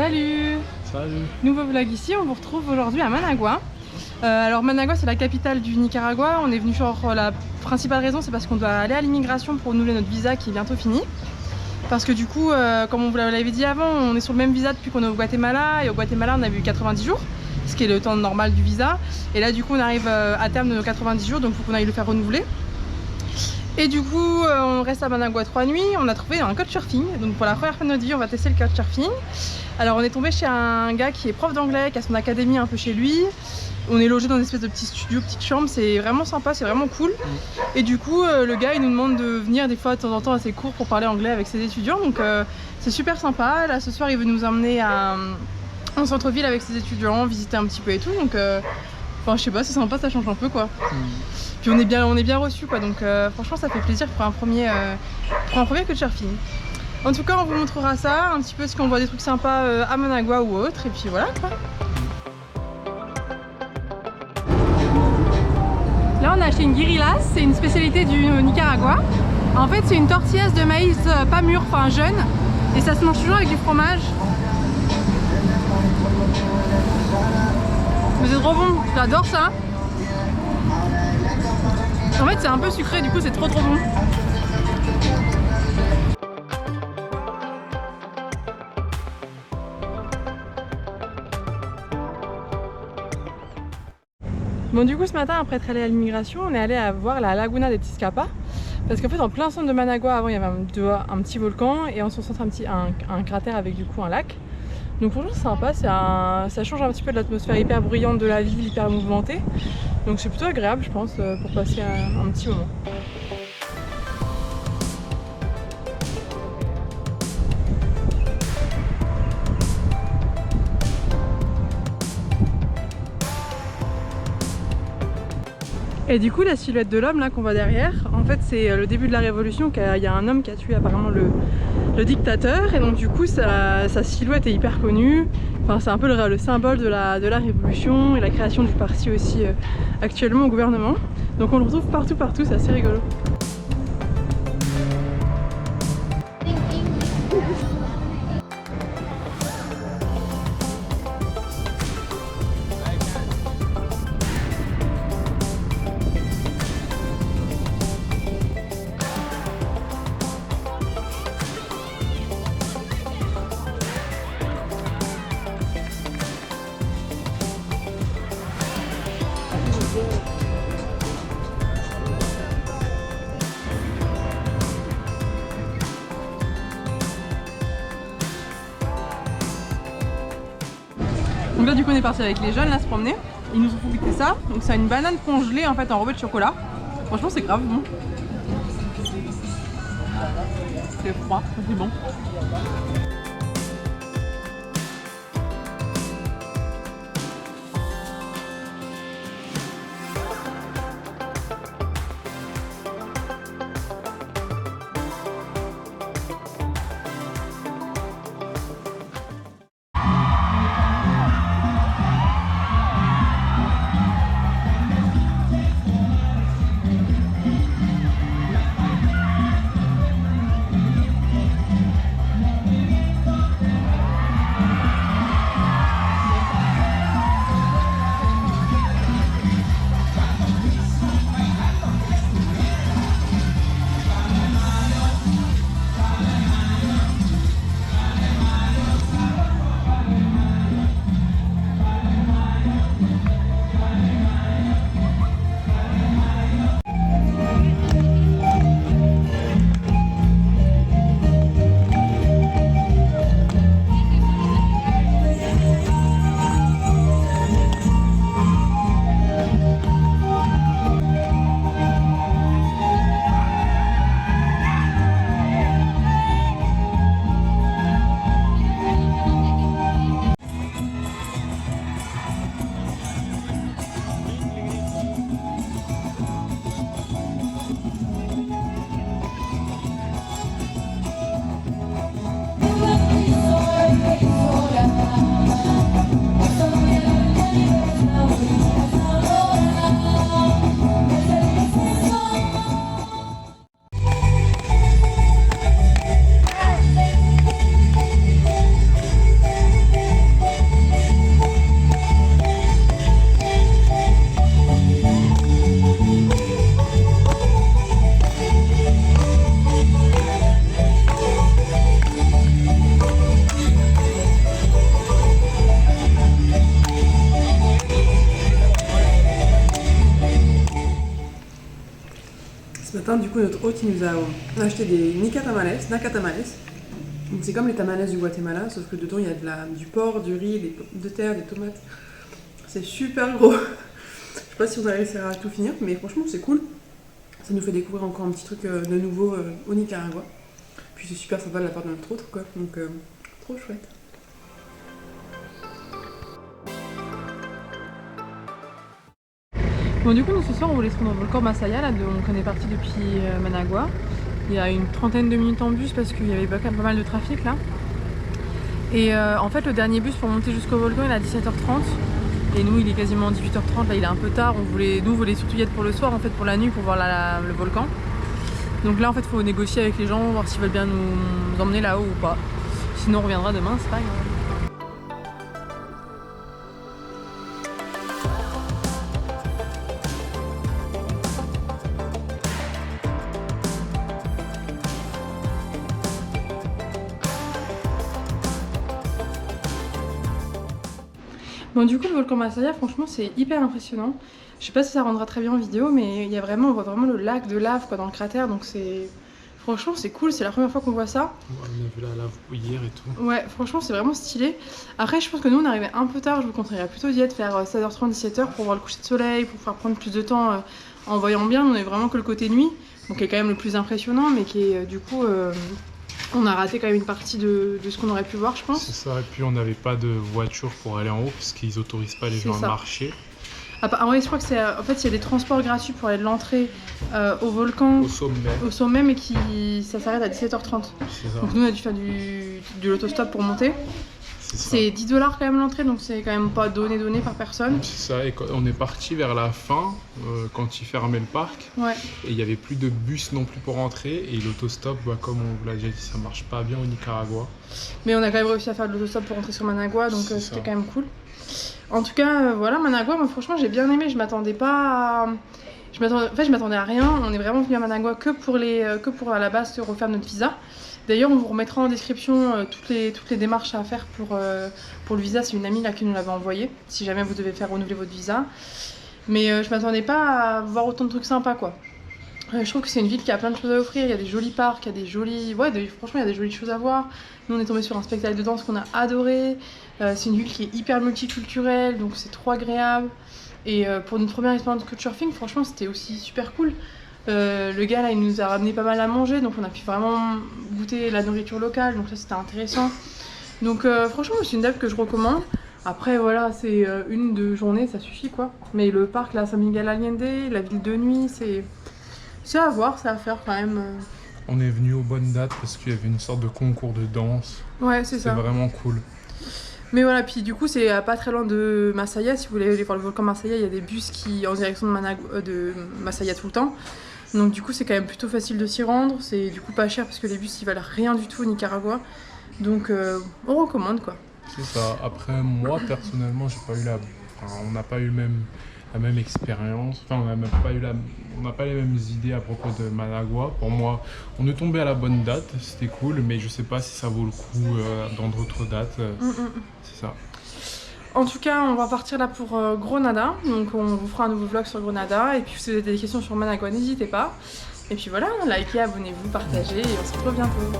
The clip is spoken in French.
Salut! Salut! Nouveau vlog ici, on vous retrouve aujourd'hui à Managua. Alors Managua c'est la capitale du Nicaragua. On est venu sur la principale raison, c'est parce qu'on doit aller à l'immigration pour renouveler notre visa qui est bientôt fini. Parce que du coup, comme on vous l'avait dit avant, on est sur le même visa depuis qu'on est au Guatemala. Et au Guatemala on a eu 90 jours, ce qui est le temps normal du visa. Et là du coup on arrive à terme de nos 90 jours, donc il faut qu'on aille le faire renouveler. Et du coup, on reste à Managua 3 nuits. On a trouvé un couchsurfing. Donc pour la première fois de notre vie, on va tester le couchsurfing. Alors on est tombé chez un gars qui est prof d'anglais, qui a son académie un peu chez lui. On est logé dans une espèce de petit studio, petite chambre. C'est vraiment sympa, c'est vraiment cool. Et du coup, le gars, il nous demande de venir des fois de temps en temps à ses cours pour parler anglais avec ses étudiants. Donc c'est super sympa. Là, ce soir, il veut nous emmener en centre-ville avec ses étudiants, visiter un petit peu et tout. Donc enfin, je sais pas, c'est sympa, ça change un peu quoi. Puis on est bien reçus quoi, donc franchement ça fait plaisir pour un premier couchsurfing. En tout cas on vous montrera ça, un petit peu si on voit des trucs sympas à Managua ou autre, et puis voilà quoi. Là on a acheté une guirilas, c'est une spécialité du Nicaragua. En fait c'est une tortillasse de maïs pas mûr, enfin jeune, et ça se mange toujours avec du fromage. Mais c'est trop bon, j'adore ça. En fait c'est un peu sucré, du coup c'est trop bon. Bon du coup ce matin après être allé à l'immigration, on est allé voir la Laguna de Tizcapa. Parce qu'en fait en plein centre de Managua avant il y avait un petit volcan et en son centre un cratère avec du coup un lac. Donc franchement c'est sympa, ça change un petit peu de l'atmosphère hyper bruyante de la ville, hyper mouvementée. Donc c'est plutôt agréable je pense pour passer un petit moment. Et du coup la silhouette de l'homme là qu'on voit derrière, en fait c'est le début de la révolution, il y a un homme qui a tué apparemment le dictateur, et donc du coup sa silhouette est hyper connue. Enfin, c'est un peu le symbole de la révolution et la création du parti aussi actuellement au gouvernement. Donc on le retrouve partout, c'est assez rigolo. Donc là du coup on est parti avec les jeunes là se promener. Ils nous ont fait goûter ça. Donc c'est une banane congelée en fait enrobée de chocolat. Franchement c'est grave bon. C'est froid, c'est bon. Ce matin, du coup, notre hôte il nous a acheté des naka tamales. Donc c'est comme les tamales du Guatemala, sauf que dedans il y a du porc, du riz, des pommes de terre, des tomates. C'est super gros. Je sais pas si on va réussir à tout finir, mais franchement c'est cool. Ça nous fait découvrir encore un petit truc de nouveau au Nicaragua. Puis c'est super sympa de la part de notre hôte, quoi. Donc trop chouette. Bon, du coup, nous ce soir on voulait se rendre au volcan Masaya, là, donc on est parti depuis Managua. Il y a une trentaine de minutes en bus parce qu'il y avait pas mal de trafic là. Et en fait, le dernier bus pour monter jusqu'au volcan il est à 17h30. Et nous, il est quasiment 18h30, là il est un peu tard. Nous, on voulait surtout y être pour le soir, en fait, pour la nuit, pour voir le volcan. Donc là, en fait, il faut négocier avec les gens, voir s'ils veulent bien nous emmener là-haut ou pas. Sinon, on reviendra demain, c'est pas grave. Bon, du coup, le volcan Masaya, franchement, c'est hyper impressionnant. Je sais pas si ça rendra très bien en vidéo, mais il y a on voit vraiment le lac de lave quoi, dans le cratère, donc franchement, c'est cool, c'est la première fois qu'on voit ça. On a vu la lave hier et tout. Ouais, franchement, c'est vraiment stylé. Après, je pense que nous, on arrivait un peu tard, je vous conseillerais plutôt d'y être, faire 16h30, 17h pour voir le coucher de soleil, pour pouvoir prendre plus de temps en voyant bien. On est vraiment que le côté nuit, donc qui est quand même le plus impressionnant, mais qui est du coup... on a raté quand même une partie de ce qu'on aurait pu voir, je pense. C'est ça, et puis on n'avait pas de voiture pour aller en haut parce qu'ils autorisent pas les gens à marcher. Ah ouais, je crois que c'est en fait il y a des transports gratuits pour aller de l'entrée au volcan, au sommet, mais ça s'arrête à 17h30. Donc nous on a dû faire de l'autostop pour monter. C'est 10$ quand même l'entrée, donc c'est quand même pas donné par personne. C'est ça, et on est parti vers la fin, quand ils fermaient le parc. Ouais. Et il n'y avait plus de bus non plus pour rentrer. Et l'autostop, comme on vous l'a déjà dit, ça marche pas bien au Nicaragua. Mais on a quand même réussi à faire de l'autostop pour rentrer sur Managua, donc c'était quand même cool. En tout cas, voilà, Managua, moi franchement j'ai bien aimé, je m'attendais pas à... je m'attendais à rien. On est vraiment venu à Managua que pour à la base se refaire notre visa. D'ailleurs, on vous remettra en description toutes les démarches à faire pour le visa. C'est une amie là qui nous l'avait envoyé, si jamais vous devez faire renouveler votre visa. Mais je m'attendais pas à voir autant de trucs sympas, quoi. Je trouve que c'est une ville qui a plein de choses à offrir. Il y a des jolis parcs, il y a des jolis... franchement, il y a des jolies choses à voir. Nous, on est tombé sur un spectacle de danse qu'on a adoré. C'est une ville qui est hyper multiculturelle, donc c'est trop agréable. Et pour notre première expérience de couchsurfing, franchement, c'était aussi super cool. Le gars là il nous a ramené pas mal à manger, donc on a pu vraiment goûter la nourriture locale, donc ça c'était intéressant. Donc franchement c'est une date que je recommande. Après voilà, c'est une de journée, ça suffit quoi. Mais le parc là, San Miguel Allende, la ville de nuit, c'est à voir, c'est à faire quand même. On est venu aux bonnes dates parce qu'il y avait une sorte de concours de danse. Ouais, c'est ça. C'est vraiment cool. Mais voilà, puis du coup c'est pas très loin de Masaya. Si vous voulez aller voir le volcan Masaya, il y a des bus qui en direction de Masaya tout le temps. Donc du coup c'est quand même plutôt facile de s'y rendre, c'est du coup pas cher parce que les bus ils valent rien du tout au Nicaragua. Donc on recommande quoi. C'est ça. Après moi personnellement on n'a pas eu la même expérience. Enfin on n'a pas les mêmes idées à propos de Managua. Pour moi, on est tombé à la bonne date, c'était cool, mais je sais pas si ça vaut le coup dans d'autres dates. C'est ça. En tout cas, on va partir là pour Grenada, donc on vous fera un nouveau vlog sur Grenada, et puis si vous avez des questions sur Managua, n'hésitez pas. Et puis voilà, likez, abonnez-vous, partagez, et on se retrouve bientôt.